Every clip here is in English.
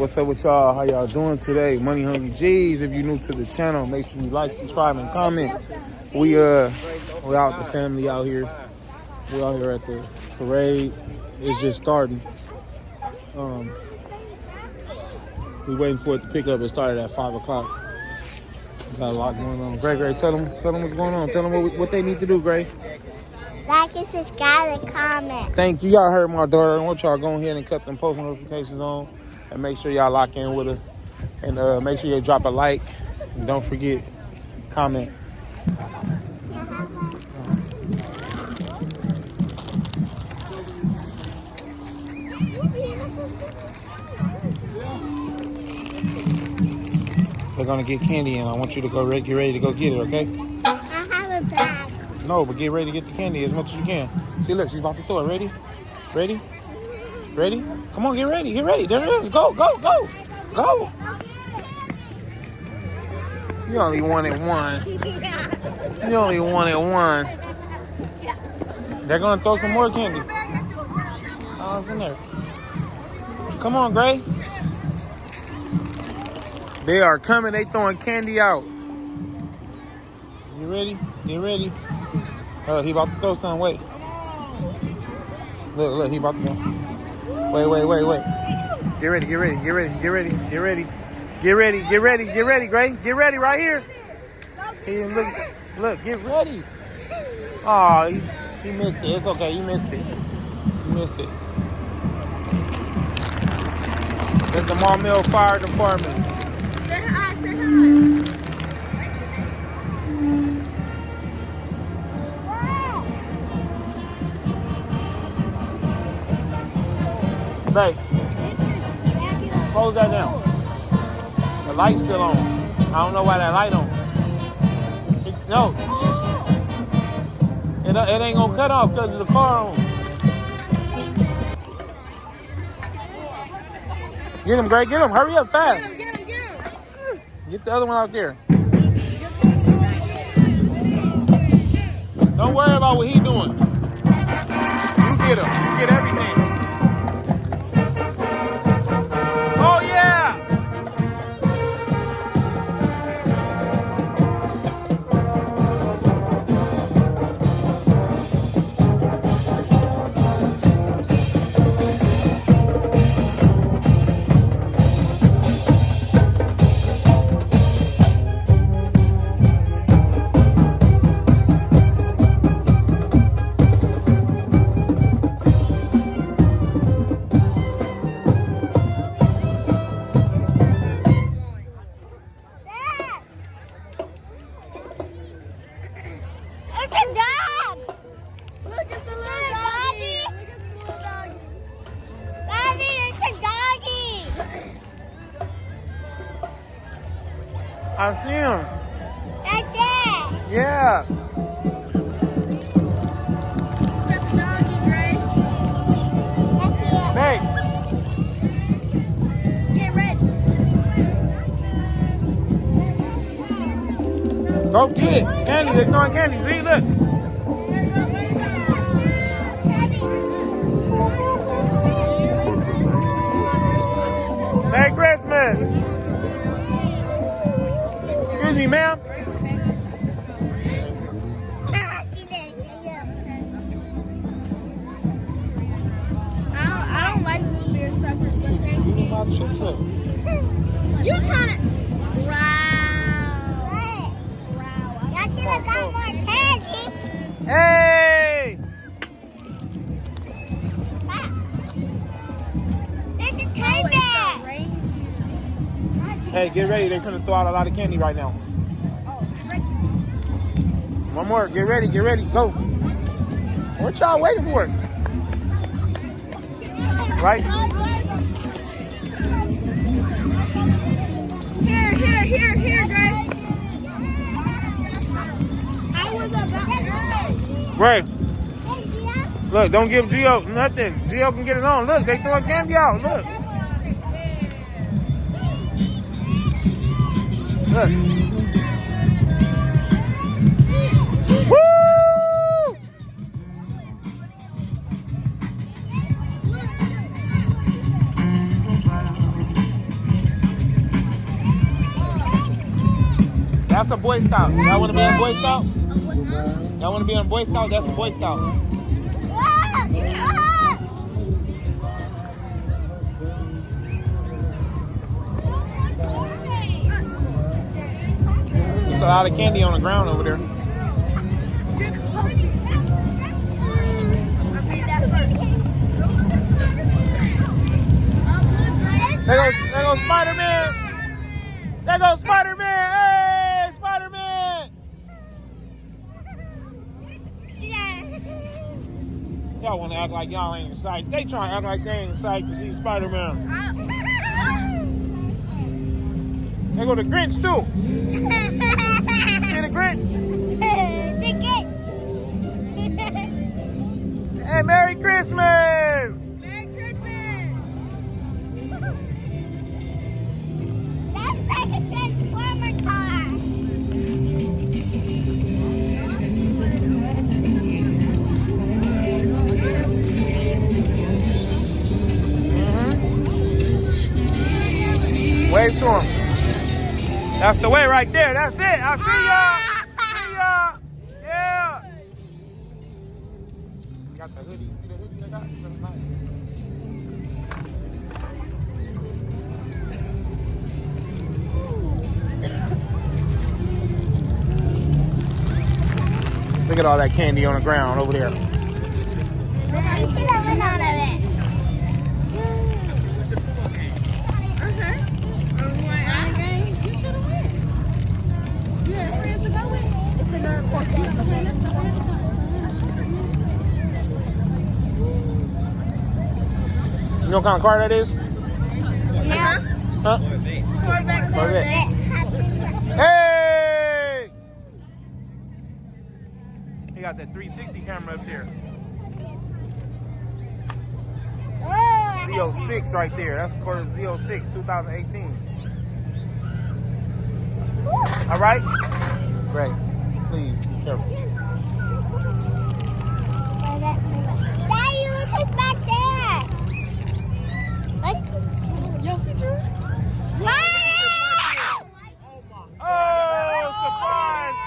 what's up with y'all? How y'all doing today? Money Hungry G's. If you're new to the channel, make sure you like, subscribe, and comment. We out the family out here. We out here at the parade. It's just starting. We waiting for it to pick up. It started at 5 o'clock. Got a lot going on. Gray, tell them what's going on. Tell them what they need to do, Gray. Like and subscribe and comment. Thank you. Y'all heard my daughter. I want y'all go ahead and cut them post notifications on. And make sure y'all lock in with us. And make sure you drop a like. And don't forget, comment. They're going to get candy and I want you to get ready to go get it, okay? I have a bag. No, but get ready to get the candy as much as you can. See, look, she's about to throw it. Ready? Ready? Ready? Come on, get ready. Get ready. There it is. Go. You only wanted one. You only wanted one. They're going to throw some more candy. Oh, it's in there. Come on, Gray. They are coming. They throwing candy out. You ready? Get ready. He about to throw some. Wait. Look, he about to go. Wait. Get ready, Gray. Get ready right here. Look, get ready. Oh, he missed it. It's okay, you missed it. It's the Maumelle Fire Department. Say hi. Say, close that down. The light's still on. I don't know why that light on. No. It ain't gonna cut off because of the car on. Get him, Greg. Get him. Hurry up fast. Get him. Get the other one out there. Don't worry about what he's doing. You get him. You get everything. Oh, yeah. It's a dog. Look at the little doggy. Daddy, it's a doggy. I see him. Right there. Yeah. Look at the doggy, Grace. Hey. Get ready. Go get it. Candy. They're throwing candy. See, look. Merry Christmas. Excuse me, ma'am. I don't like root beer suckers, but thank you. You trying to... Wow. Y'all should have got more candy. Hey. There's a time bag. Hey, get ready. They're going to throw out a lot of candy right now. One more. Get ready. Go. What y'all waiting for? Right? Here, guys. I was about to... Right. Look, don't give Gio nothing. Gio can get it on. Look, they throwing candy out. Look. Woo! That's a Boy Scout. Y'all want to be a Boy Scout? Y'all want to be a Boy Scout? That's a Boy Scout. There's a lot of candy on the ground over there. There goes Spider-Man. There goes Spider-Man. Hey, Spider-Man. Y'all want to act like y'all ain't excited. They trying to act like they ain't excited to see Spider-Man. There go the Grinch, too. See the Grinch? Hey, Merry Christmas. Wave to him. That's the way right there. That's it. I see y'all. See y'all. Yeah. Got the hoodie. See the hoodie I got? That's nice. Look at all that candy on the ground over there. You should have went out of it. You know what kind of car that is? Yeah. Huh? Corvette. Hey! He got that 360 camera up there. Z06 right there. That's Corvette Z06 2018. All right? Great. Please be careful. Daddy, look who's back there. Y'all see Drew? Oh, surprise!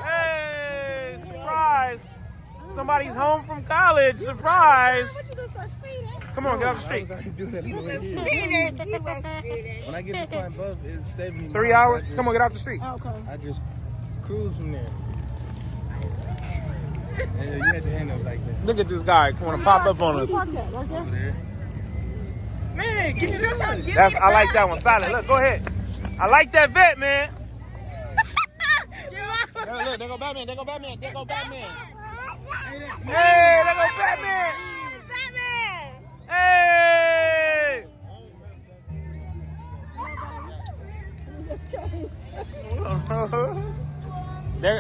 Hey, surprise! Somebody's home from college. Surprise! What you gonna start speeding? Come on, get off the street. When I get to Point Buff, it's 70 3 hours. Come on, get off the street. Okay. I just cruise from there. And you had to hand up like that. Look at this guy. Want to pop up on us. Park that right there. Over there. Man, get it up. That's. I like that one. Silent. Look, go ahead. I like that vet, man. Look, there go Batman. There go Batman. There go Batman. Hey, there go Batman. Hey.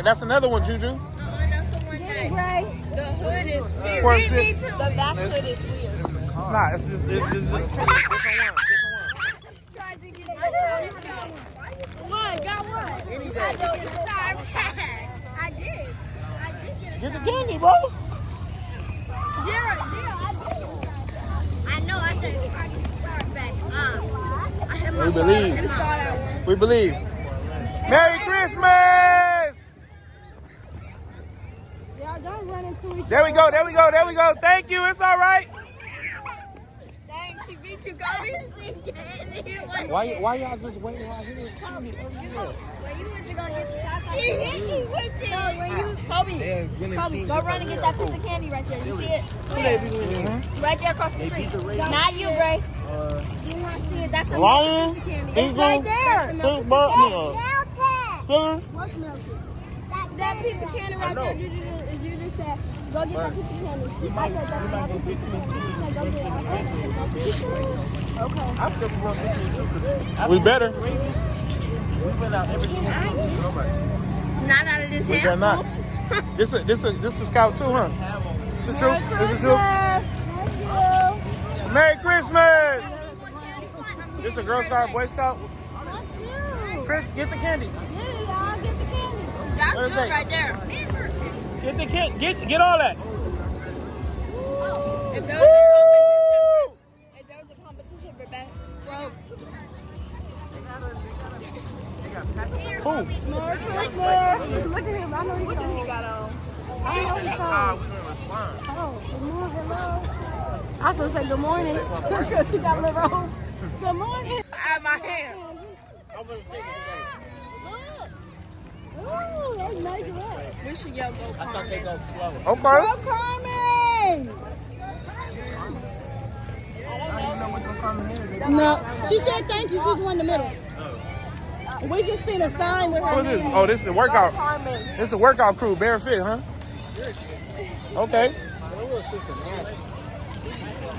That's another one, Juju. Gray. The hood is weird. Or is it- The back hood is weird. Nah, it's just different one. Different What? Got what? Any day. I did. one. Get the candy, bro. Yeah, I did. I know I said I can start back. I had my We believe. We believe. Merry Christmas! Y'all don't run into each other. There we go, there we go, there we go. Thank you, it's all right. Dang, she beat you, Kobe. Why y'all just waiting while he was coming? When you went to go get the top, he hit you with it. No, when you, Kobe, go run and get that piece of candy right there. You see it? Right there across the street. Not you, Gray. You not see it. That's a Lion? piece of candy. Eagle? It's right there. Pink bird? What's melted? That piece of candy right there. You just said, go get that piece of candy. I said that's not piece of candy. Go get it. Okay. I'm still going to We better. We've been out every day. Not out of this We better not. This a Scout too, huh? This is true? This is true? Merry Christmas! This a Girl Scout, Boy Scout? Chris, get the candy. That's What is good that? right there. Get the candy. Get all that. If there Woo! was a competition for best. Who? Look at him. I know he got on. I know he got on. Oh, good morning. Hello. I was going to say good morning because he got a little robe. Good morning. Out of my hair. Ooh, that's nice. We should yell go I thought they go slower. Okay. Go Carmen! No, she said thank you. She's the one in the middle. We just seen a sign with her Who is this? name. Oh, this is the workout. Carmen. This is the workout crew, Bare Fit, huh? Okay.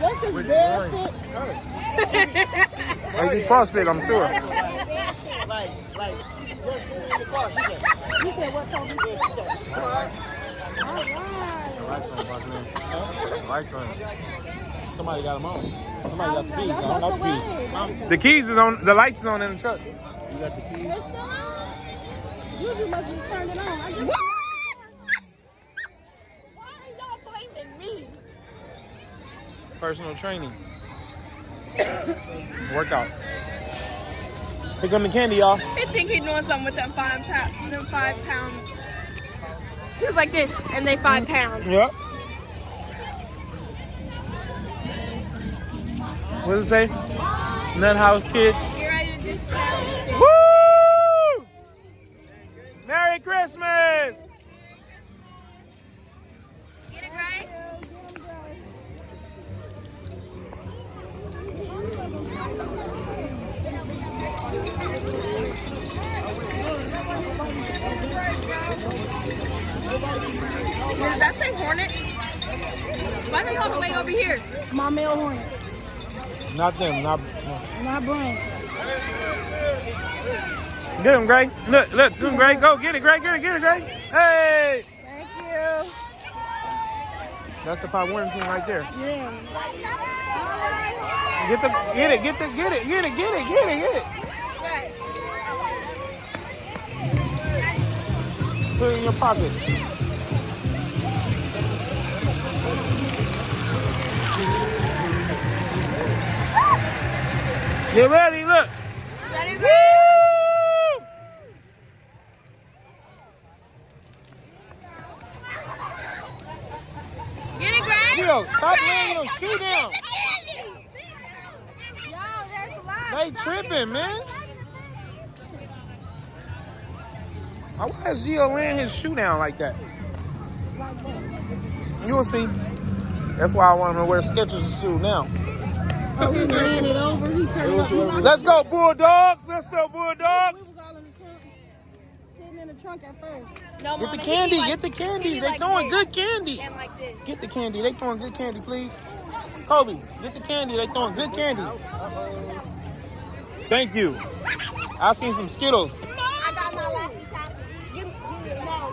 What's this bare fit? Like this CrossFit, I'm sure. You said what, Kobe? All right. Somebody got them on. Somebody got the keys. I don't got the keys. The keys is on. The lights is on in the truck. You got the keys. It's still on? You must have turned it on. I just... Why are y'all blaming me? Personal training. Workout. Here come the candy, y'all. He think he doing something with them 5 pounds. He was like this, and they 5 pounds. Yep. What does it say? Nut House Kids. Get ready to do something. Woo! Merry Christmas! Get it right? Does that say Hornet? Why are they all the way over here? My male hornet. Not them. Not. Not Brian. Get him, Gray. Look, get him, Gray. Go get it, Gray. Get it, Gray. Hey! Thank you. That's the Pop Warner team right there. Yeah. Get it. Put it in your pocket. Get ready, look. Ready, Woo! go! Get it, Greg? Yo, stop laying your shoe down. Yo, there's a lot. They tripping, man. Why is Gio laying his shoe down like that? You'll see. That's why I want him to wear Skechers shoe now. Oh, he ran it over. He turned it up. Let's go, Bulldogs. Let's go, Bulldogs. We was all in the trunk, sitting in the trunk at first. No, Get the Mama, candy. he be Get the candy. he be They like throwing this. good candy. And like this. Get the candy. They throwing good candy, please. Kobe, get the candy. They throwing good candy. Thank you. I seen some Skittles. I got my last pack. No.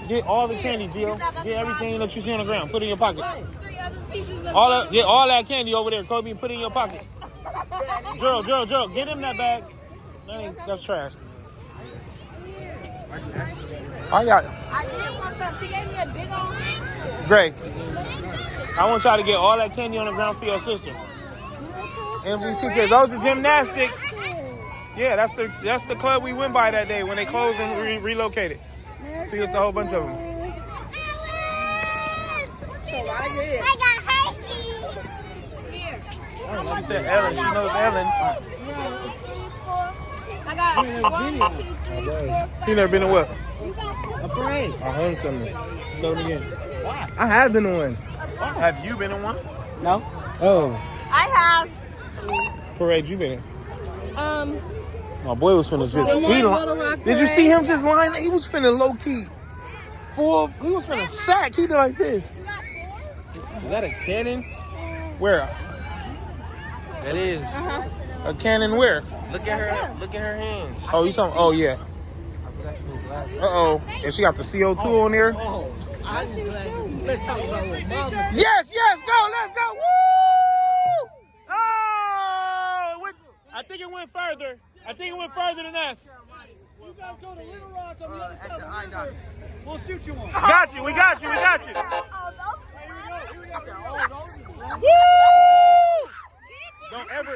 Get all the candy, Gio. Get everything that you see on the ground. Put it in your pocket. 3 other pieces of Get all that candy over there, Kobe, and put it in your pocket. Gerald, get him that bag. That's trash. I got it. I did want some. She gave me a big old. Great. I want y'all to get all that candy on the ground for your sister. MVC kids, those are gymnastics. Yeah, that's the club we went by that day when they closed and relocated. See, it's a whole bunch of them. So right here. I got Hershey's. She said Ellen. She knows Ellen. I got 1, 2, 3, 4. You never been to what? A parade. A homecoming. Tell me again. I have been to one. Have you been in one? No. Oh. I have. Parade you been in? Um. My boy was finna just. Did you see him just lying? He was finna low key. He was finna sack. He did like this. Is that a cannon? Where? That is. A cannon where? Look at her. Look at her hands. Oh, you talking? Oh yeah. I forgot your glasses. Uh-oh. And she got the CO2 on there? Oh, I need glasses. Let's talk about what mama. Yes, go, let's go. Woo! Oh! I think it went further. Than us. You guys go to Little Rock on the other side of the river. We'll shoot you one. We got you. Oh, Woo! Don't ever,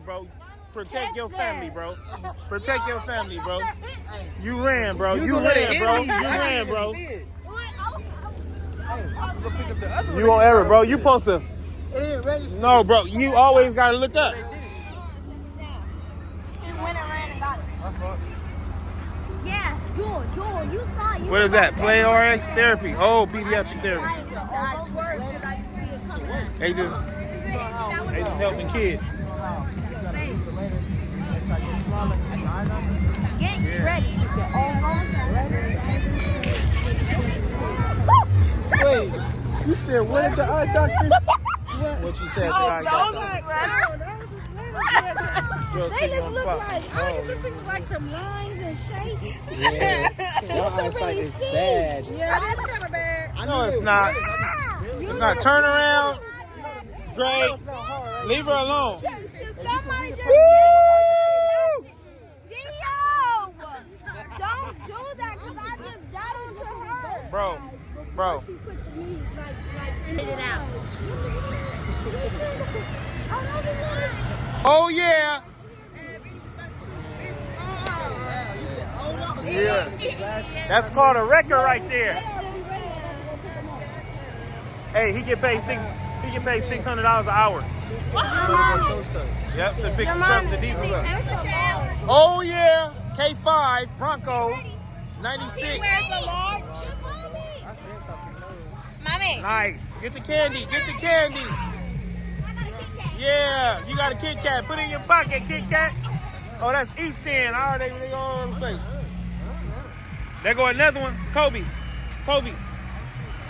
bro. Protect your family, bro. Protect your family, bro. You ran, bro. You ran, bro. You ran, bro. You won't ever, bro. You supposed to. No, bro. You always gotta look up. He went and ran and got it. Yeah, Jewel, you saw it. What is that? Play RX therapy. Oh, pediatric therapy. They just helping kids. Get ready. Wait, you said what did the eye doctor? What you said? They just look like, all you can see was like some lines and shapes. Yeah, your eyesight is bad. Yeah, that's kind of bad. No, it's not. It's not. Turn around. Great. Leave her alone. Somebody just Gio! Don't do that because I just got onto her. Bro. Hit it out. Oh, yeah. Yeah. That's called a record right there. Hey, he get paid $600 an hour. Yep, to pick the truck, the diesel up. Oh yeah, K5 Bronco 96. Mommy. Nice. Get the candy. Yeah, you got a Kit Kat. Put it in your pocket, Kit Kat. Oh, that's East End. All right, they go all over the place. There go another one. Kobe.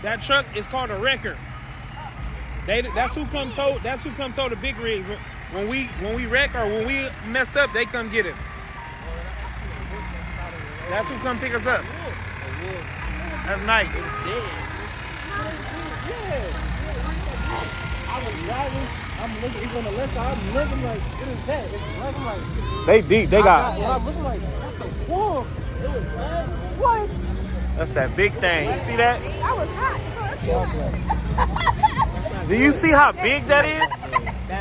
That truck is called a wrecker. That's who come tow the big rigs. When we wreck or when we mess up, they come get us. That's who come pick us up. That's nice. I was driving. I'm looking. It's on the left side. I'm looking like, what is that? I'm like, They deep. They got. I'm looking like, that's a wolf. What? That's that big thing. You see that? I was hot. Do you see how big that is?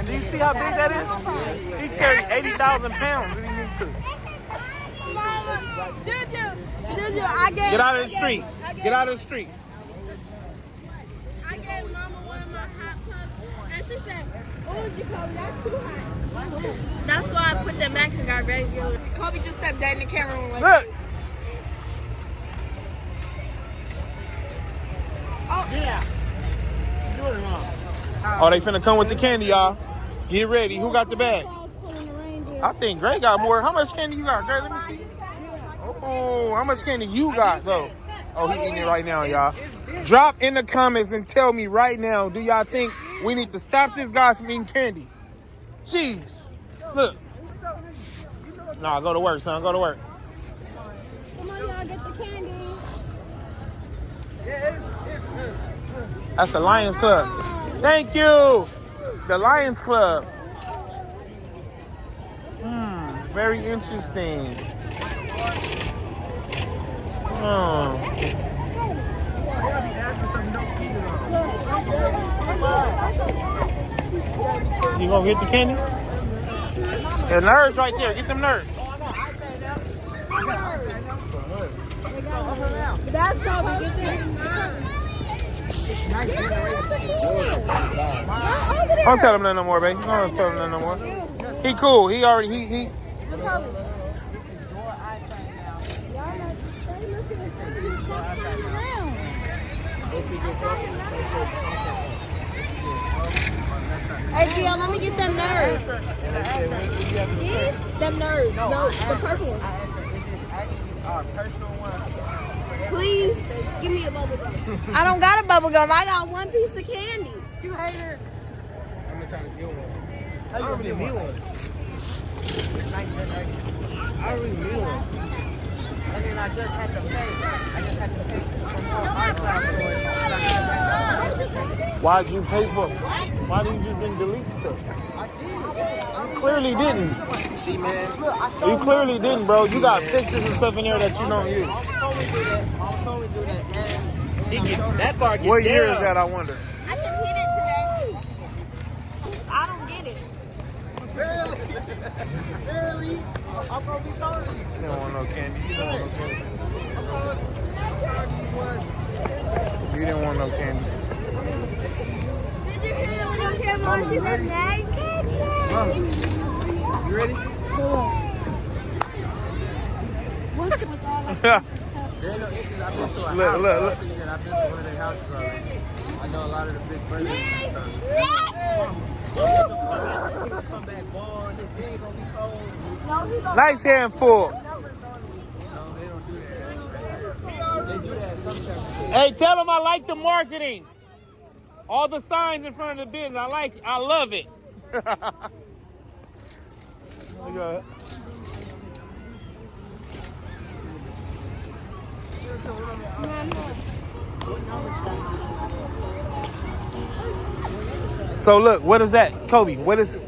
Do you see how big that is? He carried 80,000 pounds if he need to. Mama, Juju, I gave. Get out of the street. Get out of the street. I gave Mama one of my hot puffs, and she said, "Oh, Jacoby, that's too hot." That's why I put them back and got regular. Kobe just stepped dead in the camera and went Look. Oh, they finna come with the candy, y'all. Get ready. Who got the bag? I think Gray got more. How much candy you got, Gray? Let me see. Oh, how much candy you got, though? Oh, he eating it right now, y'all. Drop in the comments and tell me right now, do y'all think we need to stop this guy from eating candy? Jeez. Look. Nah, go to work, son. Go to work. Come on, y'all, get the candy. That's the Lions Club. Thank you. The Lions Club. Very interesting. You gonna get the candy? The nerds right there. Get them nerds. That's how we get there. Don't tell him nothing no more, baby. Don't tell him nothing no more. He cool. He already he. Hey, Gio, let me get them nerds. These? Them nerds. No, the purple ones. Please, give me a bubble gum. I don't got a bubble gum. I got one piece of candy. You hater. I'm trying to get one. I don't really need one. I don't really need one. And then I just had to pay. Why'd you pay for it? Why did you just didn't delete stuff? I did. You clearly didn't. See, man. You clearly didn't, bro. You got pictures and stuff in there that you don't use. I'm totally do that. And that bar gets What year down. is that, I wonder? I can hit it today. I don't get it. Really? I'm gonna be taller than you. You don't want no candy. You don't want no candy. You didn't want no candy. Did you hear the little kid mom? She said, "Now you can't You ready? There ain't no issues. I've been to a house. Look. I've been to one of their houses already. I know a lot of the big brothers and stuff. Come back, ball. His head gonna be cold. Nice handful. No, they don't do that. They do that sometimes. Hey, tell them I like the marketing. All the signs in front of the business. I love it. Okay. So look, what is that, Kobe? What is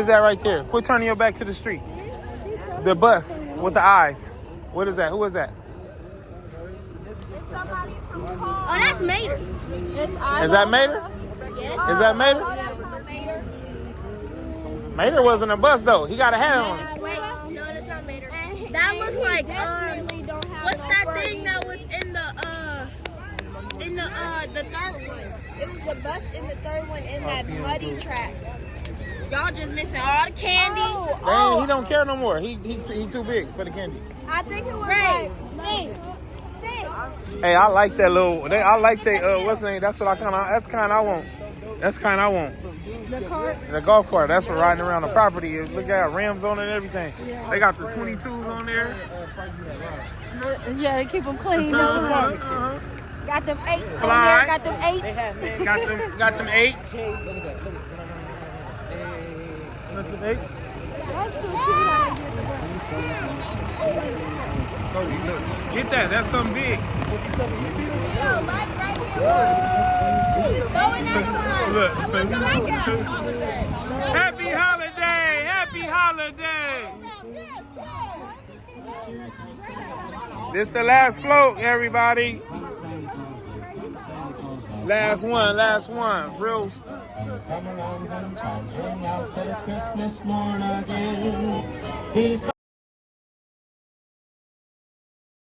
that right there? Quit turning your back to the street. The bus with the eyes. What is that? Who is that? Oh, that's Mater. Is that Mater? Yes. Is that Mater? Mater wasn't a bus though. He got a hat on. Wait, no, that's not Mater. That looks like what's that thing that was in the third one? It was the bus in the third one in that muddy track. Y'all just missing all the candy. Dang, he don't care no more. He too big for the candy. I think it was right. Hey, I like that little. I like that. What's the name? That's what I kind of. That's kind I want. That's kind I want. The golf cart. That's for riding around the property. Look at rims on it and everything. They got the 22s on there. Yeah, they keep them clean. Got them 8s on Fly. there. Got them 8s. Got them 8s. Got them 8s. That's too cute. Kobe, look. Get that. That's something big. Look. Happy holiday. Happy holiday. This the last float, everybody. Last one. Real. Come around and chimes ring out that it's Christmas morn again. Peace